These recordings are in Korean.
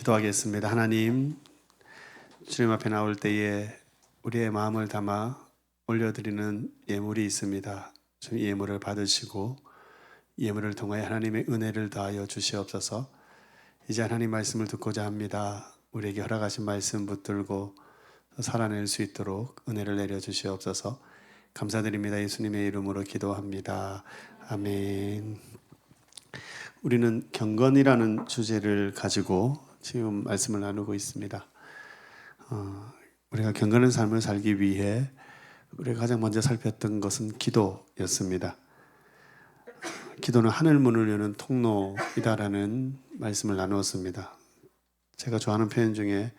기도하겠습니다. 하나님, 주님 앞에 나올 때에 우리의 마음을 담아 올려드리는 예물이 있습니다. 주님, 이 예물을 받으시고 이 예물을 통하여 하나님의 은혜를 더하여 주시옵소서. 이제 하나님 말씀을 듣고자 합니다. 우리에게 허락하신 말씀 붙들고 살아낼 수 있도록 은혜를 내려 주시옵소서. 감사드립니다. 예수님의 이름으로 기도합니다. 아멘. 우리는 경건이라는 주제를 가지고 지금 말씀을 나누고 있습니다. 우리가 경건한 삶을 살기 위해 우리가 가장 먼저 살폈던 것은 기도였습니다. 기도는 하늘 문을 여는 통로이다라는 말씀을 나누었습니다. 제가 좋아하는 표현 중에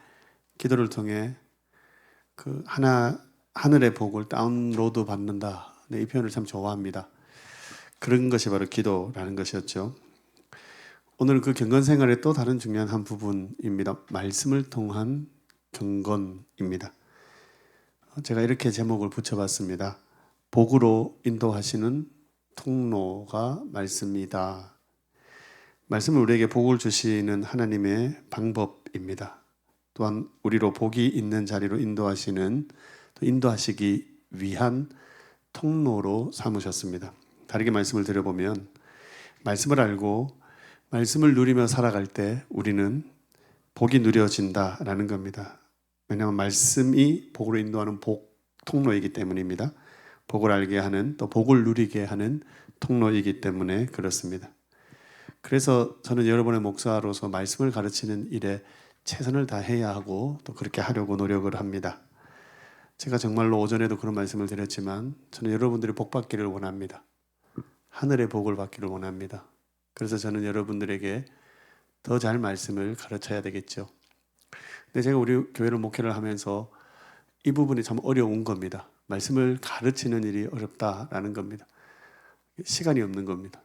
기도를 통해 하늘의 복을 다운로드 받는다. 이 표현을 참 좋아합니다. 그런 것이 바로 기도라는 것이었죠. 오늘 그 경건 생활의 또 다른 중요한 한 부분입니다. 말씀을 통한 경건입니다. 제가 이렇게 제목을 붙여봤습니다. 복으로 인도하시는 통로가 말씀이다. 말씀은 우리에게 복을 주시는 하나님의 방법입니다. 또한 우리로 복이 있는 자리로 인도하시기 위한 통로로 삼으셨습니다. 다르게 말씀을 드려보면 말씀을 알고 말씀을 누리며 살아갈 때 우리는 복이 누려진다라는 겁니다. 왜냐하면 말씀이 복으로 인도하는 복 통로이기 때문입니다. 복을 알게 하는, 또 복을 누리게 하는 통로이기 때문에 그렇습니다. 그래서 저는 여러분의 목사로서 말씀을 가르치는 일에 최선을 다해야 하고 또 그렇게 하려고 노력을 합니다. 제가 정말로 오전에도 그런 말씀을 드렸지만 저는 여러분들이 복 받기를 원합니다. 하늘의 복을 받기를 원합니다. 그래서 저는 여러분들에게 더 잘 말씀을 가르쳐야 되겠죠. 근데 제가 우리 교회를 목회를 하면서 이 부분이 참 어려운 겁니다. 말씀을 가르치는 일이 어렵다라는 겁니다. 시간이 없는 겁니다.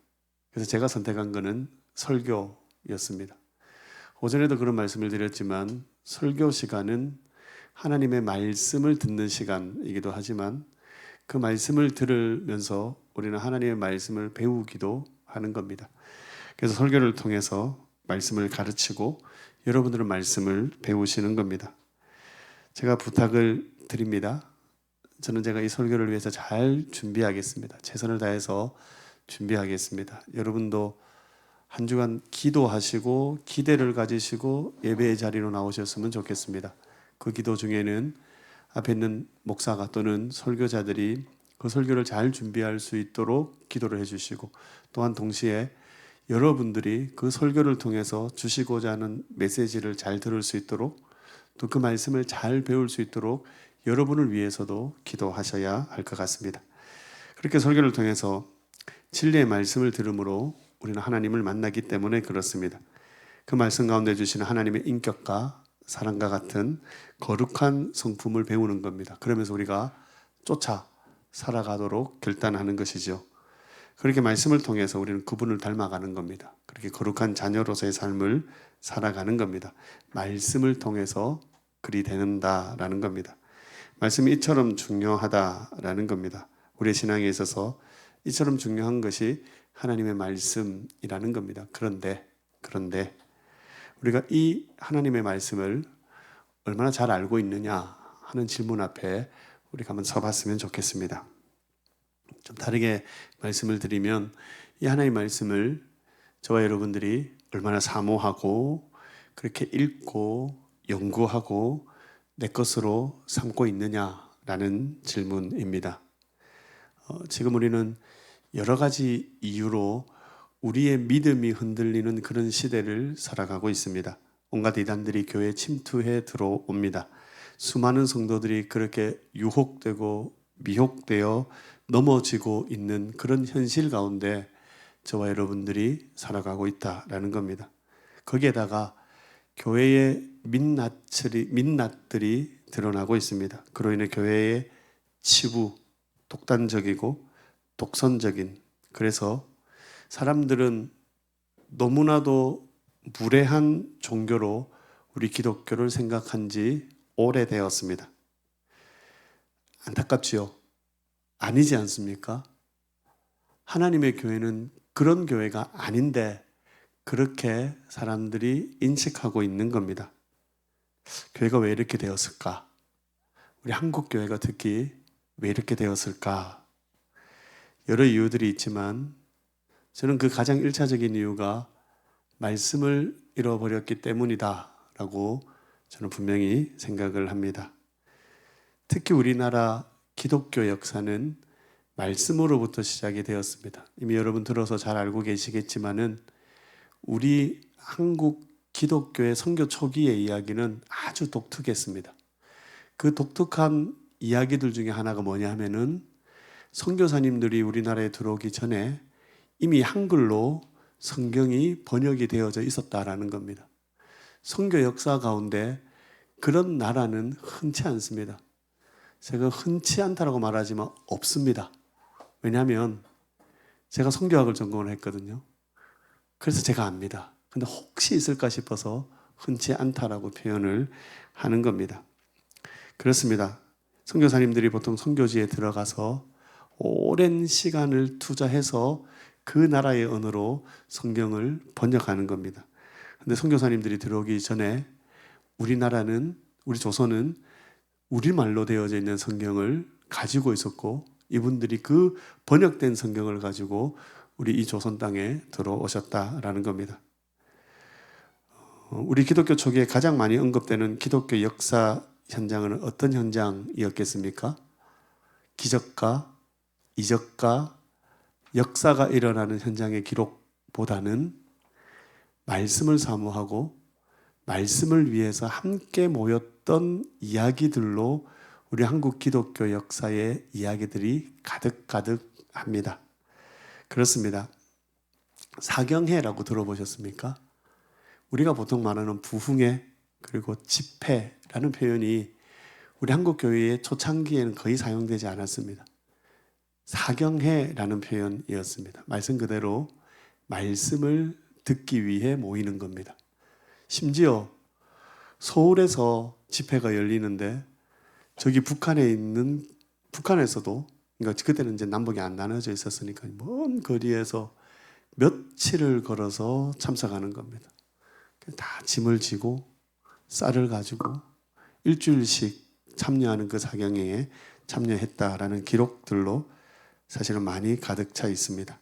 그래서 제가 선택한 거는 설교였습니다. 오전에도 그런 말씀을 드렸지만 설교 시간은 하나님의 말씀을 듣는 시간이기도 하지만 그 말씀을 들으면서 우리는 하나님의 말씀을 배우기도 하는 겁니다. 그래서 설교를 통해서 말씀을 가르치고 여러분들은 말씀을 배우시는 겁니다. 제가 부탁을 드립니다. 저는 제가 이 설교를 위해서 잘 준비하겠습니다. 최선을 다해서 준비하겠습니다. 여러분도 한 주간 기도하시고 기대를 가지시고 예배의 자리로 나오셨으면 좋겠습니다. 그 기도 중에는 앞에 있는 목사가 또는 설교자들이 그 설교를 잘 준비할 수 있도록 기도를 해주시고 또한 동시에 여러분들이 그 설교를 통해서 주시고자 하는 메시지를 잘 들을 수 있도록 또 그 말씀을 잘 배울 수 있도록 여러분을 위해서도 기도하셔야 할 것 같습니다. 그렇게 설교를 통해서 진리의 말씀을 들음으로 우리는 하나님을 만나기 때문에 그렇습니다. 그 말씀 가운데 주시는 하나님의 인격과 사랑과 같은 거룩한 성품을 배우는 겁니다. 그러면서 우리가 쫓아 살아가도록 결단하는 것이죠. 그렇게 말씀을 통해서 우리는 그분을 닮아가는 겁니다. 그렇게 거룩한 자녀로서의 삶을 살아가는 겁니다. 말씀을 통해서 그리 되는다라는 겁니다. 말씀이 이처럼 중요하다라는 겁니다. 우리의 신앙에 있어서 이처럼 중요한 것이 하나님의 말씀이라는 겁니다. 그런데 우리가 이 하나님의 말씀을 얼마나 잘 알고 있느냐 하는 질문 앞에 우리가 한번 서봤으면 좋겠습니다. 좀 다르게 말씀을 드리면 이 하나님의 말씀을 저와 여러분들이 얼마나 사모하고 그렇게 읽고 연구하고 내 것으로 삼고 있느냐라는 질문입니다. 지금 우리는 여러 가지 이유로 우리의 믿음이 흔들리는 그런 시대를 살아가고 있습니다. 온갖 이단들이 교회에 침투해 들어옵니다. 수많은 성도들이 그렇게 유혹되고 미혹되어 넘어지고 있는 그런 현실 가운데 저와 여러분들이 살아가고 있다라는 겁니다. 거기에다가 교회의 민낯들이 드러나고 있습니다. 그로 인해 교회의 치부, 독단적이고 독선적인, 그래서 사람들은 너무나도 무례한 종교로 우리 기독교를 생각한 지 오래되었습니다. 안타깝지요? 아니지 않습니까? 하나님의 교회는 그런 교회가 아닌데 그렇게 사람들이 인식하고 있는 겁니다. 교회가 왜 이렇게 되었을까? 우리 한국 교회가 특히 왜 이렇게 되었을까? 여러 이유들이 있지만 저는 그 가장 1차적인 이유가 말씀을 잃어버렸기 때문이다 라고 저는 분명히 생각을 합니다. 특히 우리나라 기독교 역사는 말씀으로부터 시작이 되었습니다. 이미 여러분 들어서 잘 알고 계시겠지만은 우리 한국 기독교의 선교 초기의 이야기는 아주 독특했습니다. 그 독특한 이야기들 중에 하나가 뭐냐 하면은 선교사님들이 우리나라에 들어오기 전에 이미 한글로 성경이 번역이 되어져 있었다라는 겁니다. 선교 역사 가운데 그런 나라는 흔치 않습니다. 제가 흔치 않다라고 말하지만 없습니다. 왜냐하면 제가 선교학을 전공을 했거든요. 그래서 제가 압니다. 근데 혹시 있을까 싶어서 흔치 않다라고 표현을 하는 겁니다. 그렇습니다. 선교사님들이 보통 선교지에 들어가서 오랜 시간을 투자해서 그 나라의 언어로 성경을 번역하는 겁니다. 근데 선교사님들이 들어오기 전에 우리나라는, 우리 조선은 우리말로 되어져 있는 성경을 가지고 있었고 이분들이 그 번역된 성경을 가지고 우리 이 조선 땅에 들어오셨다라는 겁니다. 우리 기독교 초기에 가장 많이 언급되는 기독교 역사 현장은 어떤 현장이었겠습니까? 기적과 이적과 역사가 일어나는 현장의 기록보다는 말씀을 사모하고 말씀을 위해서 함께 모였던 이야기들로 우리 한국 기독교 역사의 이야기들이 가득가득합니다. 그렇습니다. 사경회라고 들어보셨습니까? 우리가 보통 말하는 부흥회 그리고 집회라는 표현이 우리 한국 교회의 초창기에는 거의 사용되지 않았습니다. 사경회라는 표현이었습니다. 말씀 그대로 말씀을 듣기 위해 모이는 겁니다. 심지어 서울에서 집회가 열리는데 저기 북한에서도 그러니까 그때는 이제 남북이 안 나눠져 있었으니까 먼 거리에서 며칠을 걸어서 참석하는 겁니다. 다 짐을 지고 쌀을 가지고 일주일씩 참여하는 그 사경회에 참여했다라는 기록들로 사실은 많이 가득 차 있습니다.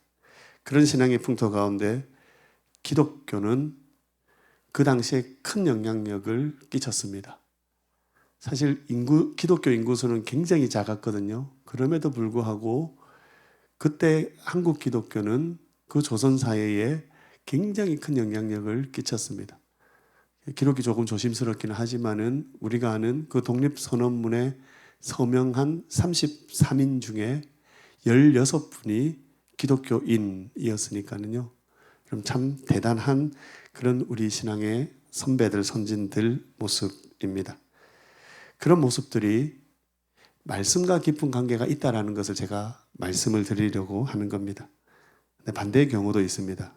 그런 신앙의 풍토 가운데 기독교는 그 당시에 큰 영향력을 끼쳤습니다. 사실 기독교 인구수는 굉장히 작았거든요. 그럼에도 불구하고 그때 한국 기독교는 그 조선 사회에 굉장히 큰 영향력을 끼쳤습니다. 기록이 조금 조심스럽기는 하지만은 우리가 아는 그 독립선언문에 서명한 33인 중에 16분이 기독교인이었으니까는요. 그럼 참 대단한 그런 우리 신앙의 선배들, 선진들 모습입니다. 그런 모습들이 말씀과 깊은 관계가 있다라는 것을 제가 말씀을 드리려고 하는 겁니다. 근데 반대의 경우도 있습니다.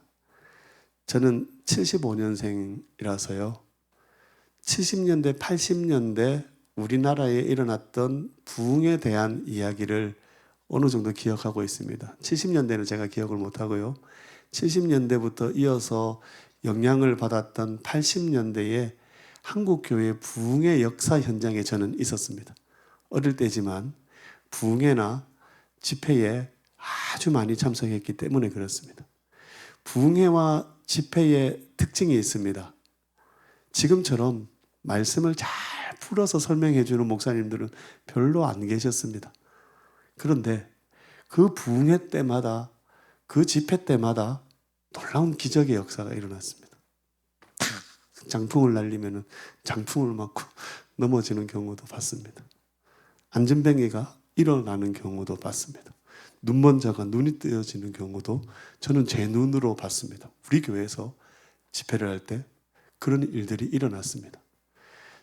저는 75년생이라서요. 70년대, 80년대 우리나라에 일어났던 부흥에 대한 이야기를 어느 정도 기억하고 있습니다. 70년대는 제가 기억을 못하고요. 70년대부터 이어서 영향을 받았던 80년대에 한국교회 부흥의 역사 현장에 저는 있었습니다. 어릴 때지만 부흥회나 집회에 아주 많이 참석했기 때문에 그렇습니다. 부흥회와 집회의 특징이 있습니다. 지금처럼 말씀을 잘 풀어서 설명해 주는 목사님들은 별로 안 계셨습니다. 그런데 그 부흥회 때마다 그 집회 때마다 놀라운 기적의 역사가 일어났습니다. 장풍을 날리면 장풍을 맞고 넘어지는 경우도 봤습니다. 안전뱅이가 일어나는 경우도 봤습니다. 눈먼 자가 눈이 뜨여지는 경우도 저는 제 눈으로 봤습니다. 우리 교회에서 집회를 할 때 그런 일들이 일어났습니다.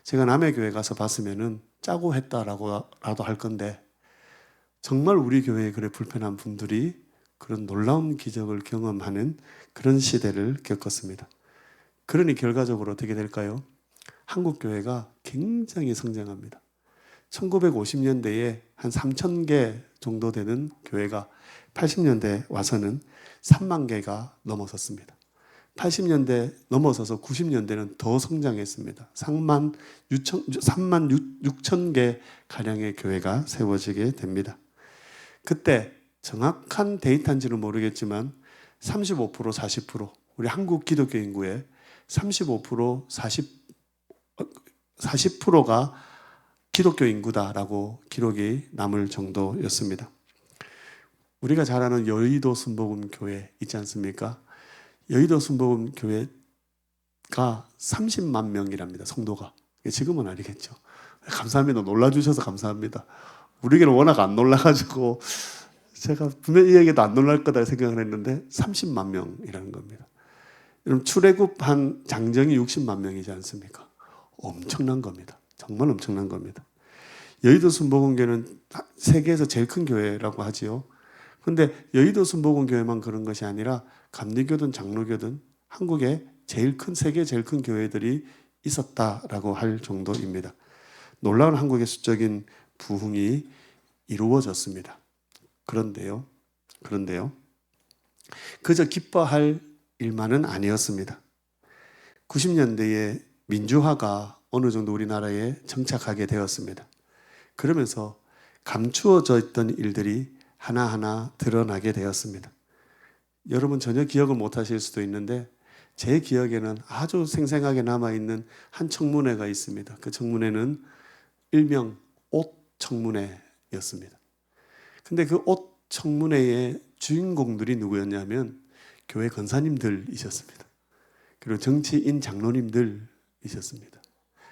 제가 남의 교회 가서 봤으면은 짜고 했다라고라도 할 건데 정말 우리 교회에 그래 불편한 분들이 그런 놀라운 기적을 경험하는 그런 시대를 겪었습니다. 그러니 결과적으로 어떻게 될까요? 한국 교회가 굉장히 성장합니다. 1950년대에 한 3,000개 정도 되는 교회가 80년대 와서는 3만 개가 넘어섰습니다. 80년대 넘어서서 90년대는 더 성장했습니다. 3만 6천 개 가량의 교회가 세워지게 됩니다. 그때 정확한 데이터인지는 모르겠지만 35% 40% 우리 한국 기독교 인구의 35% 40%가 기독교 인구다라고 기록이 남을 정도였습니다. 우리가 잘 아는 여의도 순복음 교회 있지 않습니까? 여의도 순복음 교회가 30만 명이랍니다. 성도가. 지금은 아니겠죠. 감사합니다. 놀라주셔서 감사합니다. 우리에게는 워낙 안 놀라가지고 제가 분명히 이 얘기도 안 놀랄 거다 생각을 했는데 30만 명이라는 겁니다. 여러분 출애굽한 장정이 60만 명이지 않습니까? 엄청난 겁니다. 정말 엄청난 겁니다. 여의도 순복음교회는 세계에서 제일 큰 교회라고 하지요. 그런데 여의도 순복음교회만 그런 것이 아니라 감리교든 장로교든 한국에 제일 큰 세계 제일 큰 교회들이 있었다라고 할 정도입니다. 놀라운 한국의 수적인 부흥이 이루어졌습니다. 그런데요. 그저 기뻐할 일만은 아니었습니다. 90년대에 민주화가 어느 정도 우리나라에 정착하게 되었습니다. 그러면서 감추어져 있던 일들이 하나하나 드러나게 되었습니다. 여러분 전혀 기억을 못 하실 수도 있는데 제 기억에는 아주 생생하게 남아있는 한 청문회가 있습니다. 그 청문회는 일명 옷 청문회였습니다. 근데 그 옷 청문회의 주인공들이 누구였냐면 교회 권사님들이셨습니다. 그리고 정치인 장로님들이셨습니다.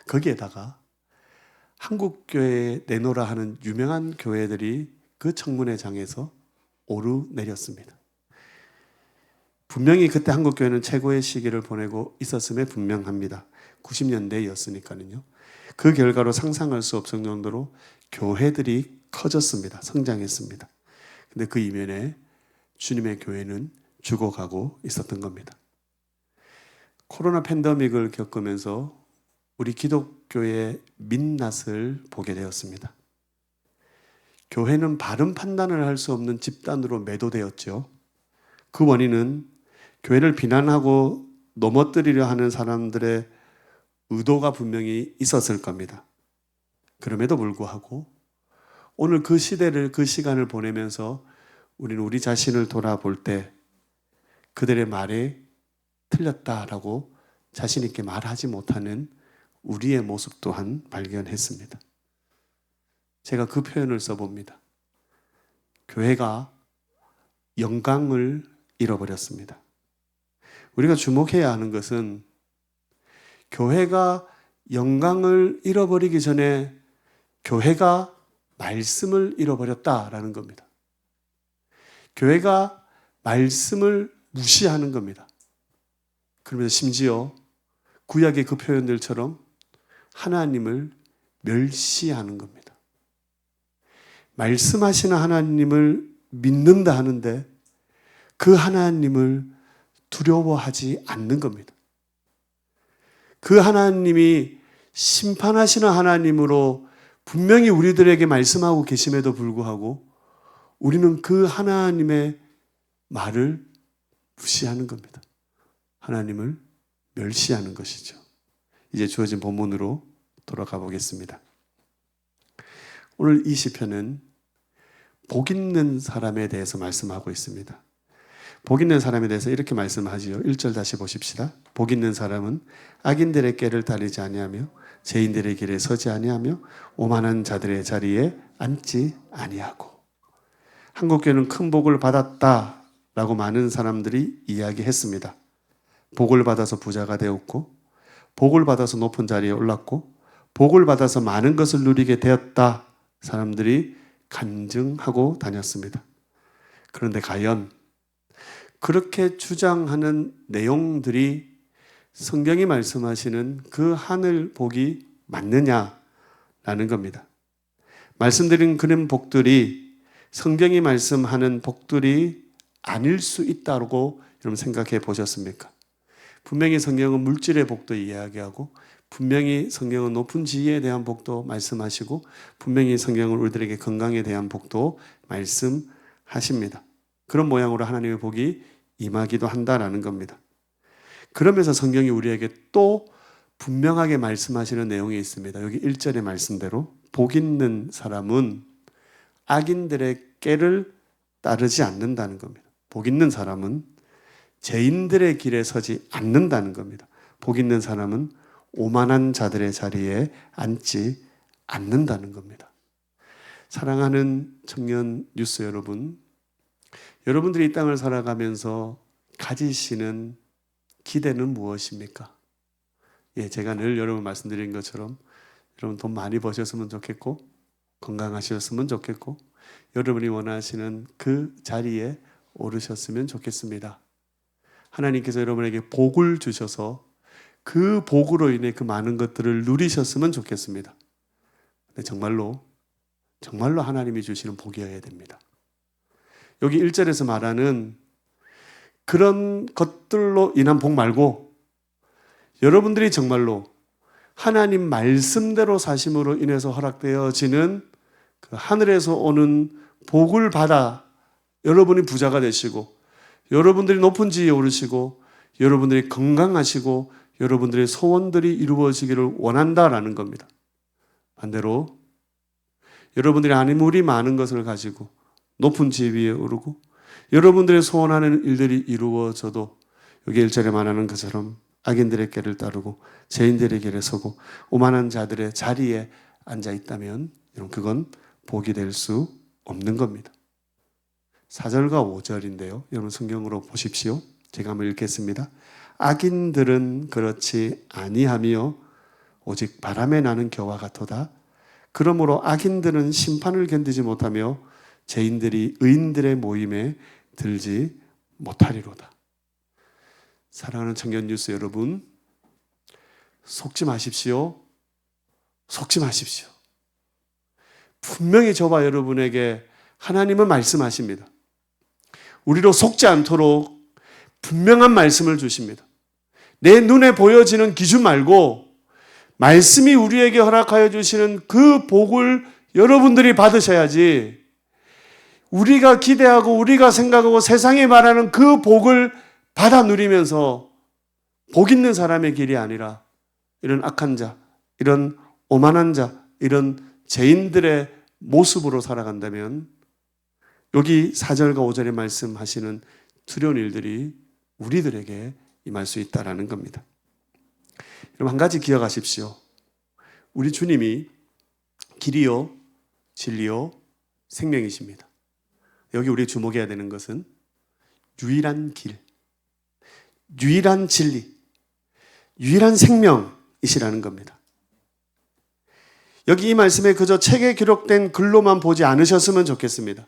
거기에다가 한국교회에 내놓으라 하는 유명한 교회들이 그 청문회장에서 오르내렸습니다. 분명히 그때 한국교회는 최고의 시기를 보내고 있었음에 분명합니다. 90년대였으니까요. 그 결과로 상상할 수 없을 정도로 교회들이 커졌습니다. 성장했습니다. 근데 그 이면에 주님의 교회는 죽어가고 있었던 겁니다. 코로나 팬데믹을 겪으면서 우리 기독교의 민낯을 보게 되었습니다. 교회는 바른 판단을 할 수 없는 집단으로 매도되었죠. 그 원인은 교회를 비난하고 넘어뜨리려 하는 사람들의 의도가 분명히 있었을 겁니다. 그럼에도 불구하고 오늘 그 시대를, 그 시간을 보내면서 우리는 우리 자신을 돌아볼 때 그들의 말에 틀렸다라고 자신 있게 말하지 못하는 우리의 모습 또한 발견했습니다. 제가 그 표현을 써봅니다. 교회가 영광을 잃어버렸습니다. 우리가 주목해야 하는 것은 교회가 영광을 잃어버리기 전에 교회가 말씀을 잃어버렸다라는 겁니다. 교회가 말씀을 무시하는 겁니다. 그러면서 심지어 구약의 그 표현들처럼 하나님을 멸시하는 겁니다. 말씀하시는 하나님을 믿는다 하는데 그 하나님을 두려워하지 않는 겁니다. 그 하나님이 심판하시는 하나님으로 분명히 우리들에게 말씀하고 계심에도 불구하고 우리는 그 하나님의 말을 무시하는 겁니다. 하나님을 멸시하는 것이죠. 이제 주어진 본문으로 돌아가 보겠습니다. 오늘 이 시편은 복 있는 사람에 대해서 말씀하고 있습니다. 복 있는 사람에 대해서 이렇게 말씀하지요. 1절 다시 보십시다. 복 있는 사람은 악인들의 꾀를 따르지 아니하며 죄인들의 길에 서지 아니하며 오만한 자들의 자리에 앉지 아니하고. 한국교회는 큰 복을 받았다라고 많은 사람들이 이야기했습니다. 복을 받아서 부자가 되었고 복을 받아서 높은 자리에 올랐고 복을 받아서 많은 것을 누리게 되었다. 사람들이 간증하고 다녔습니다. 그런데 과연 그렇게 주장하는 내용들이 성경이 말씀하시는 그 하늘 복이 맞느냐라는 겁니다. 말씀드린 그런 복들이 성경이 말씀하는 복들이 아닐 수 있다고 여러분 생각해 보셨습니까? 분명히 성경은 물질의 복도 이야기하고 분명히 성경은 높은 지위에 대한 복도 말씀하시고 분명히 성경은 우리들에게 건강에 대한 복도 말씀하십니다. 그런 모양으로 하나님의 복이 임하기도 한다라는 겁니다. 그러면서 성경이 우리에게 또 분명하게 말씀하시는 내용이 있습니다. 여기 1절의 말씀대로 복 있는 사람은 악인들의 꾀를 따르지 않는다는 겁니다. 복 있는 사람은 죄인들의 길에 서지 않는다는 겁니다. 복 있는 사람은 오만한 자들의 자리에 앉지 않는다는 겁니다. 사랑하는 청년 뉴스 여러분, 여러분들이 이 땅을 살아가면서 가지시는 기대는 무엇입니까? 제가 늘 여러분 말씀드린 것처럼 여러분 돈 많이 버셨으면 좋겠고 건강하셨으면 좋겠고 여러분이 원하시는 그 자리에 오르셨으면 좋겠습니다. 하나님께서 여러분에게 복을 주셔서 그 복으로 인해 그 많은 것들을 누리셨으면 좋겠습니다. 근데 정말로 하나님이 주시는 복이어야 됩니다. 여기 1절에서 말하는 그런 것들로 인한 복 말고 여러분들이 정말로 하나님 말씀대로 사심으로 인해서 허락되어지는 그 하늘에서 오는 복을 받아 여러분이 부자가 되시고 여러분들이 높은 지위에 오르시고 여러분들이 건강하시고 여러분들의 소원들이 이루어지기를 원한다라는 겁니다. 반대로 여러분들이 아무리 많은 것을 가지고 높은 지위에 오르고 여러분들의 소원하는 일들이 이루어져도 여기 1절에 말하는 것처럼 악인들의 길을 따르고 죄인들의 길에 서고 오만한 자들의 자리에 앉아 있다면 그건 복이 될 수 없는 겁니다. 4절과 5절인데요. 여러분 성경으로 보십시오. 제가 한번 읽겠습니다. 악인들은 그렇지 아니하며 오직 바람에 나는 겨와 같도다. 그러므로 악인들은 심판을 견디지 못하며 죄인들이 의인들의 모임에 들지 못하리로다. 사랑하는 청년 뉴스 여러분, 속지 마십시오. 속지 마십시오. 분명히 저와 여러분에게 하나님은 말씀하십니다. 우리로 속지 않도록 분명한 말씀을 주십니다. 내 눈에 보여지는 기준 말고 말씀이 우리에게 허락하여 주시는 그 복을 여러분들이 받으셔야지 우리가 기대하고 우리가 생각하고 세상에 말하는 그 복을 받아 누리면서 복 있는 사람의 길이 아니라 이런 악한 자, 이런 오만한 자, 이런 죄인들의 모습으로 살아간다면 여기 4절과 5절에 말씀하시는 두려운 일들이 우리들에게 임할 수 있다는 겁니다. 여러분 한 가지 기억하십시오. 우리 주님이 길이요, 진리요, 생명이십니다. 여기 우리 주목해야 되는 것은 유일한 길, 유일한 진리, 유일한 생명이시라는 겁니다. 여기 이 말씀에 그저 책에 기록된 글로만 보지 않으셨으면 좋겠습니다.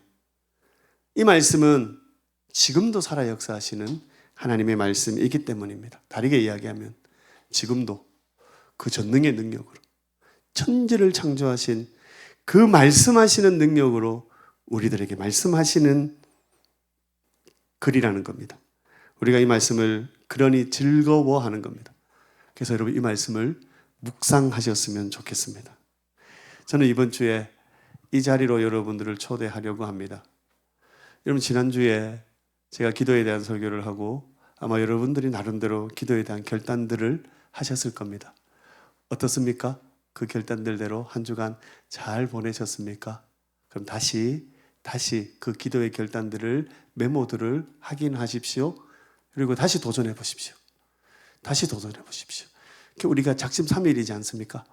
이 말씀은 지금도 살아 역사하시는 하나님의 말씀이기 때문입니다. 다르게 이야기하면 지금도 그 전능의 능력으로 천지를 창조하신 그 말씀하시는 능력으로 우리들에게 말씀하시는 글이라는 겁니다. 우리가 이 말씀을 그러니 즐거워하는 겁니다. 그래서 여러분 이 말씀을 묵상하셨으면 좋겠습니다. 저는 이번 주에 이 자리로 여러분들을 초대하려고 합니다. 여러분 지난주에 제가 기도에 대한 설교를 하고 아마 여러분들이 나름대로 기도에 대한 결단들을 하셨을 겁니다. 어떻습니까? 그 결단들대로 한 주간 잘 보내셨습니까? 그럼 다시 그 기도의 결단들을 메모들을 확인하십시오. 그리고 다시 도전해 보십시오. 다시 도전해 보십시오. 우리가 작심삼일이지 않습니까?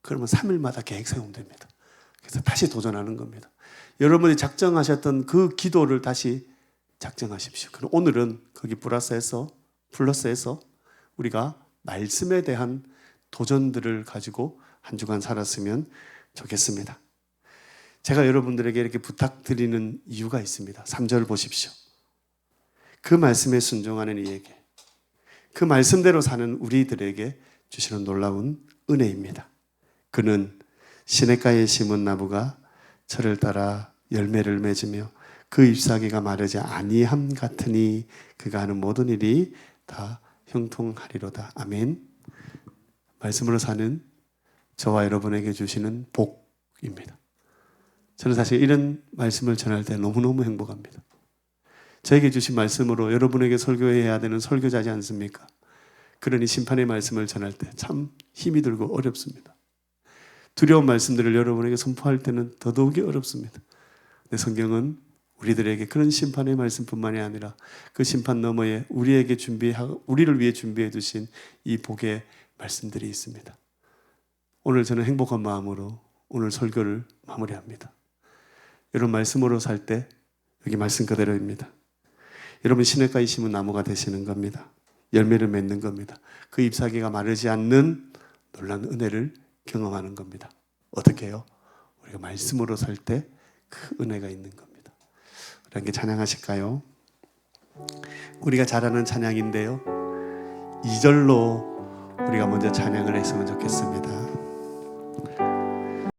그러면 3일마다 계획 세우면 됩니다. 그래서 다시 도전하는 겁니다. 여러분이 작정하셨던 그 기도를 다시 작정하십시오. 그럼 오늘은 거기 플러스해서 우리가 말씀에 대한 도전들을 가지고 한 주간 살았으면 좋겠습니다. 제가 여러분들에게 이렇게 부탁드리는 이유가 있습니다. 3절 보십시오. 그 말씀에 순종하는 이에게, 그 말씀대로 사는 우리들에게 주시는 놀라운 은혜입니다. 그는 시냇가에 심은 나무가 철을 따라 열매를 맺으며 그 잎사귀가 마르지 아니함 같으니 그가 하는 모든 일이 다 형통하리로다. 아멘. 말씀으로 사는 저와 여러분에게 주시는 복입니다. 저는 사실 이런 말씀을 전할 때 너무너무 행복합니다. 저에게 주신 말씀으로 여러분에게 설교해야 되는 설교자지 않습니까? 그러니 심판의 말씀을 전할 때 참 힘이 들고 어렵습니다. 두려운 말씀들을 여러분에게 선포할 때는 더더욱이 어렵습니다. 근데 성경은 우리들에게 그런 심판의 말씀뿐만이 아니라 그 심판 너머에 우리를 위해 준비해 두신 이 복의 말씀들이 있습니다. 오늘 저는 행복한 마음으로 오늘 설교를 마무리합니다. 여러분 말씀으로 살 때 여기 말씀 그대로입니다. 여러분 시냇가에 심은 나무가 되시는 겁니다. 열매를 맺는 겁니다. 그 잎사귀가 마르지 않는 놀라운 은혜를 경험하는 겁니다. 어떻게 해요? 우리가 말씀으로 살 때 그 은혜가 있는 겁니다. 우리 함께 찬양하실까요? 우리가 잘 아는 찬양인데요, 2절로 우리가 먼저 찬양을 했으면 좋겠습니다.